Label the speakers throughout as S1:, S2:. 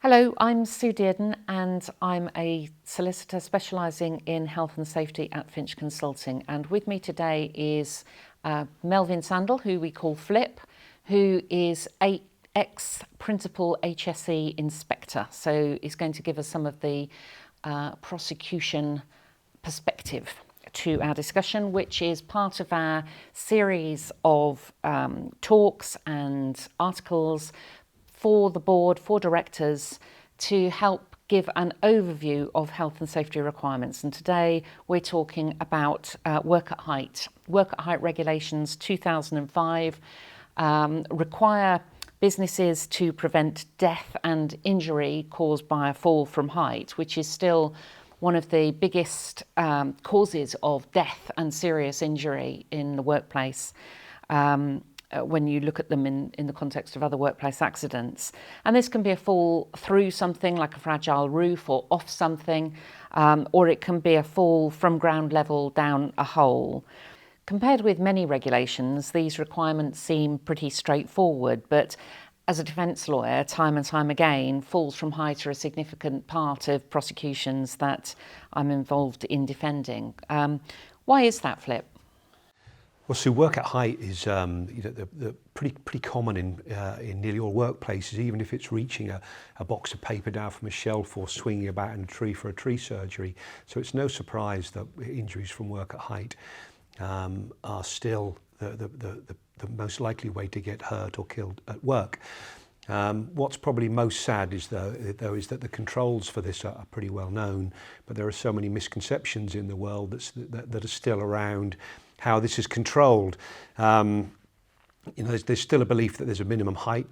S1: Hello, I'm Sue Dearden and I'm a solicitor specialising in health and safety at Finch Consulting. And with me today is Melvin Sandell, who we call Flip, who is a ex-principal HSE inspector. So he's going to give us some of the prosecution perspective to our discussion, which is part of our series of talks and articles for the board, for directors, to help give an overview of health and safety requirements. And today we're talking about work at height. Work at height regulations 2005 require businesses to prevent death and injury caused by a fall from height, which is still one of the biggest causes of death and serious injury in the workplace. When you look at them in the context of other workplace accidents. And this can be a fall through something like a fragile roof or off something, or it can be a fall from ground level down a hole. Compared with many regulations, these requirements seem pretty straightforward, but as a defence lawyer, time and time again, falls from height are a significant part of prosecutions that I'm involved in defending. Why is that, Flip?
S2: Well, so work at height is the pretty common in nearly all workplaces, even if it's reaching a box of paper down from a shelf or swinging about in a tree for a tree surgery. So it's no surprise that injuries from work at height are still the most likely way to get hurt or killed at work. What's probably most sad is that the controls for this are pretty well known, but there are so many misconceptions in the world that are still around how this is controlled. There's still a belief that there's a minimum height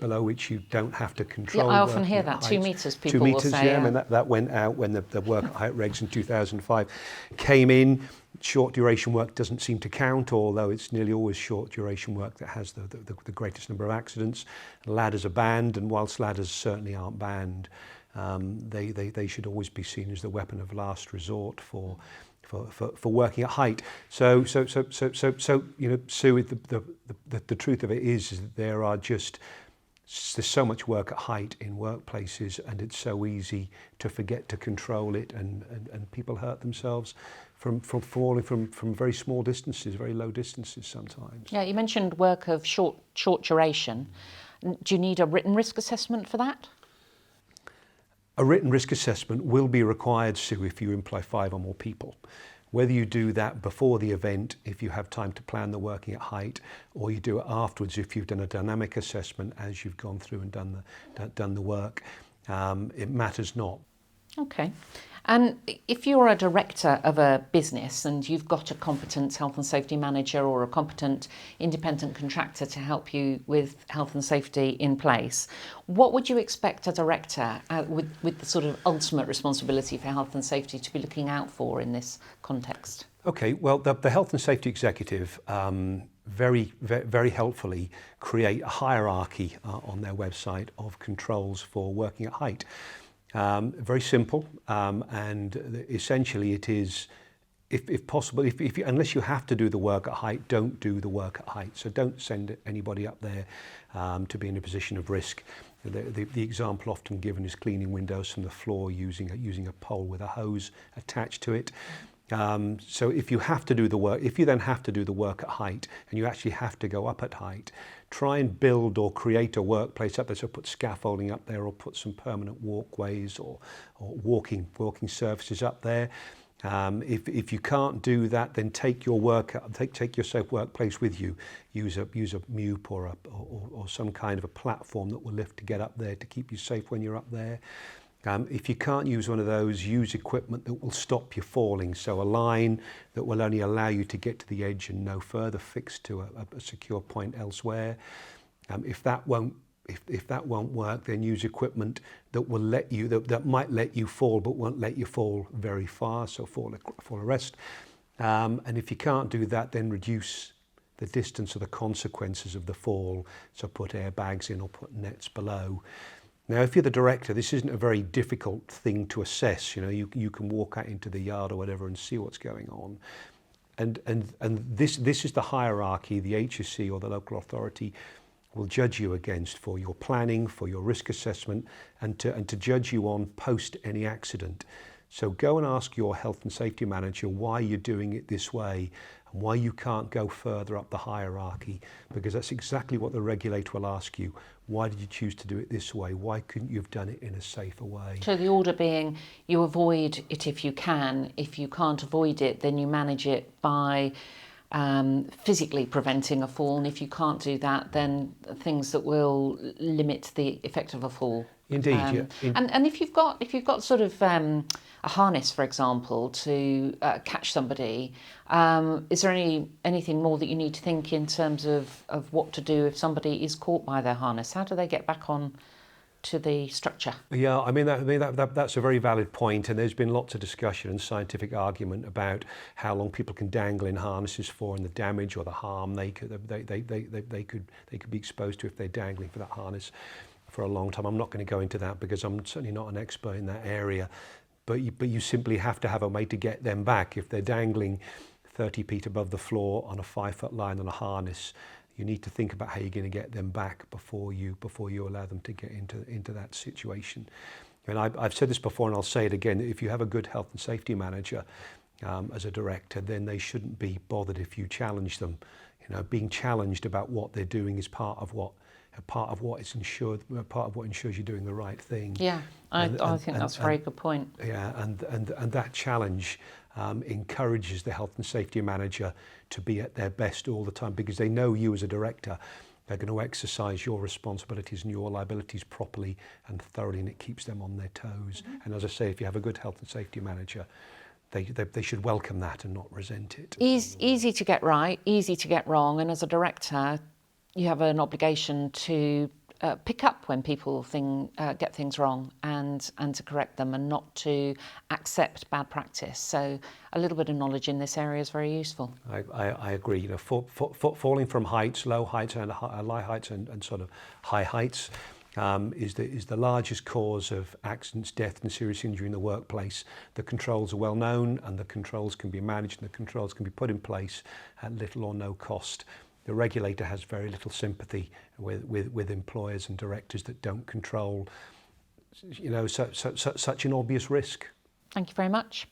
S2: below which you don't have to control.
S1: Yeah, I often hear that, 2 metres, people
S2: 2 metres,
S1: will say.
S2: Yeah, I mean, that went out when the work at height regs in 2005 came in. Short duration work doesn't seem to count, although it's nearly always short duration work that has the greatest number of accidents. Ladders are banned, and whilst ladders certainly aren't banned, they should always be seen as the weapon of last resort for working at height. So Sue, the truth of it is that there's so much work at height in workplaces, and it's so easy to forget to control it, and people hurt themselves from falling from very small distances, very low distances sometimes.
S1: Yeah, you mentioned work of short duration. Do you need a written risk assessment for that?
S2: A written risk assessment will be required, Sue, if you employ 5 or more people. Whether you do that before the event, if you have time to plan the working at height, or you do it afterwards if you've done a dynamic assessment as you've gone through and done the work, it matters not.
S1: Okay. And if you're a director of a business and you've got a competent health and safety manager or a competent independent contractor to help you with health and safety in place, what would you expect a director with the sort of ultimate responsibility for health and safety to be looking out for in this context?
S2: Okay, well, the health and safety executive very helpfully create a hierarchy on their website of controls for working at height. Very simple, and essentially it is, if possible, unless you have to do the work at height, don't do the work at height. So don't send anybody up there to be in a position of risk. The example often given is cleaning windows from the floor using a pole with a hose attached to it. So if you have to do the work, if you then have to do the work at height and you actually have to go up at height, try and build or create a workplace up there. So put scaffolding up there, or put some permanent walkways or walking surfaces up there. If you can't do that, then take your safe workplace with you. Use a MEWP or some kind of a platform that will lift to get up there to keep you safe when you're up there. If you can't use one of those, use equipment that will stop you falling. So a line that will only allow you to get to the edge and no further, fixed to a secure point elsewhere. If that won't work, then use equipment that will that might let you fall but won't let you fall very far. So fall arrest. And if you can't do that, then reduce the distance or the consequences of the fall. So put airbags in or put nets below. Now, if you're the director, this isn't a very difficult thing to assess. You can walk out into the yard or whatever and see what's going on. And this is the hierarchy the HSE or the local authority will judge you against for your planning, for your risk assessment, and to judge you on post any accident. So go and ask your health and safety manager why you're doing it this way and why you can't go further up the hierarchy, because that's exactly what the regulator will ask you. Why did you choose to do it this way? Why couldn't you have done it in a safer way?
S1: So the order being, you avoid it if you can. If you can't avoid it, then you manage it by physically preventing a fall, and if you can't do that, then things that will limit the effect of a fall.
S2: Indeed,
S1: And if you've got sort of a harness, for example, to catch somebody, is there anything more that you need to think in terms of what to do if somebody is caught by their harness? How do they get back on to the structure?
S2: Yeah, I mean that's a very valid point, and there's been lots of discussion and scientific argument about how long people can dangle in harnesses for, and the damage or the harm they could be exposed to if they're dangling for that harness for a long time. I'm not going to go into that because I'm certainly not an expert in that area, but you simply have to have a way to get them back. If they're dangling 30 feet above the floor on a 5-foot line on a harness, you need to think about how you're going to get them back before you allow them to get into that situation. And I've said this before, and I'll say it again: if you have a good health and safety manager as a director, then they shouldn't be bothered if you challenge them. You know, being challenged about what they're doing is part of what ensures you're doing the right thing.
S1: Yeah, I think that's a very good point.
S2: Yeah, and that challenge encourages the health and safety manager to be at their best all the time, because they know you as a director are going to exercise your responsibilities and your liabilities properly and thoroughly, and it keeps them on their toes. Mm-hmm. And as I say, if you have a good health and safety manager, they should welcome that and not resent it.
S1: Easy to get right, easy to get wrong, and as a director, you have an obligation to pick up when people get things wrong and to correct them, and not to accept bad practice. So a little bit of knowledge in this area is very useful.
S2: I agree. You know, falling from heights, low heights and low heights and sort of high heights is the largest cause of accidents, death and serious injury in the workplace. The controls are well known, and the controls can be managed, and the controls can be put in place at little or no cost. The regulator has very little sympathy with employers and directors that don't control, you know, such an obvious risk.
S1: Thank you very much.